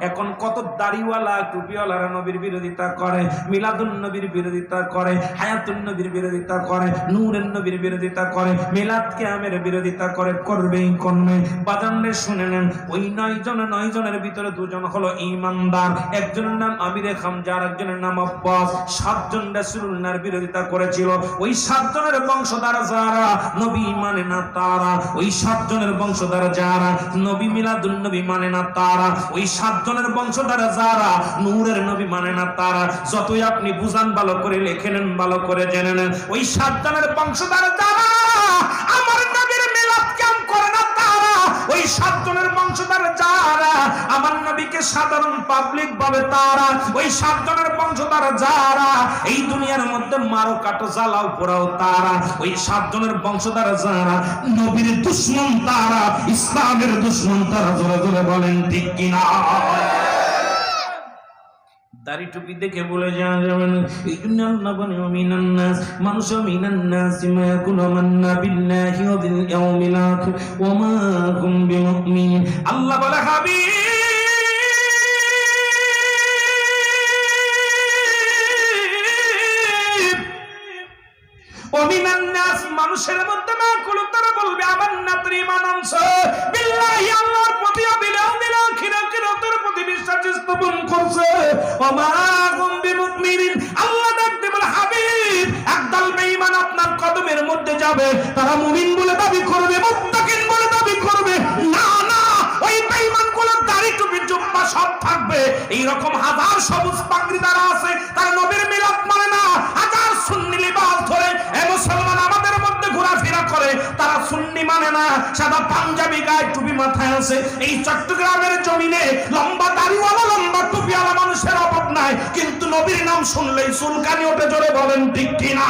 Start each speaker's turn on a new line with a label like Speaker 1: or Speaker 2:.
Speaker 1: এখন কত দাড়িওয়ালা টুপিওয়ালারা নবীর বিরোধিতা করে, মিলাদুন নবীর বিরোধিতা করে, হায়াতুন নবীর বিরোধিতা করে, নূরের নবীর বিরোধিতা করে, মিলাদ কিয়ামের বিরোধিতা করে, করবেই করবে। বাজানরে শুনে নেন, ওই 9 জনের ভিতরে 2 জন হলো ঈমানদার, একজনের নাম আমিরে খামজা, আরেকজনের নাম আব্বাস। 7 জন রাসূলুল্লাহর বিরোধিতা করেছিল। ওই 7 জনের বংশধর যারা নবী মানে না তারা, ওই 7 জনের বংশধর যারা নবী মিলাদুন নবী মানে না তারা, ওই 7 জনের বংশধর যারা নূরের নবী মানে না তারা। যতই আপনি বুঝান ভালো করে, লিখে নেন ভালো করে, জেনে নেন, ওই 7 জনের বংশধর যারা আমার নবীর মিলাদ কাম করে না তারা, ওই 7 জনের বংশধর যারা আমার নবীকে সাধারণ পাবলিক ভাবে তারা, ওই 7 জনের বংশধর যারা এই দুনিয়ার মধ্যে মারো কাটো জ্বালাও পোড়াও তারা, ওই 7 জনের বংশধর যারা নবীর দুশমন তারা, ইসলামের দুশমন তারা। জোরে জোরে বলেন ঠিক কিনা? দাড়ি টুপি দেখে বলে যাওয়া যাবে না। এই জন্য আল্লাহ বলে মিনান নাস, মানুষ মিনান নাস মা ইয়াকুলু মান্না বিল্লাহি ওয়া বিল ইয়াউমিল আখির ওয়া মা হুম বিমুমিনিন। আল্লাহ বলে হাবিব ও মিনান নাস, মানুষের মধ্যে মা কুল তারা বলবে আমান্না ঈমান আনছে বিল্লাহি, আল্লাহর প্রতি, বিল ইয়াউমিল আখির, কিয়ামতের প্রতি বিশ্বাস স্থাপন করছে। ওয়া মা হুম বিমুমিনিন, আল্লাহ ডাকতে বলে হাবিব একদল বেঈমান আপনার কদমের মধ্যে যাবে, তারা মুমিন বলে দাবি করবে, মুত্তাকিন বলে দাবি করবে, না না ওই বেঈমানগুলোর দাড়ি টুপি জুব্বা সব থাকবে। এইরকম হাজার সবুজ পাগড়ি দ্বারা আছে, তারা নবীর মিলাদ মানে না। হাজার সুন্নি লিবাস ধরে এ মুসলমান আমাদের মধ্যে ঘোরাফেরা করে, তারা সুন্নি মানে না, সাদা পাঞ্জাবি গায়ে টুপি মাথায় আছে। এই চট্টগ্রামের জমিনে লম্বা দাড়িওয়ালা লম্বা টুপিওয়ালা মানুষের অভাব নাই, কিন্তু নবীর নাম শুনলেই চুলকানি ওঠে। জোরে বলেন ঠিক কিনা?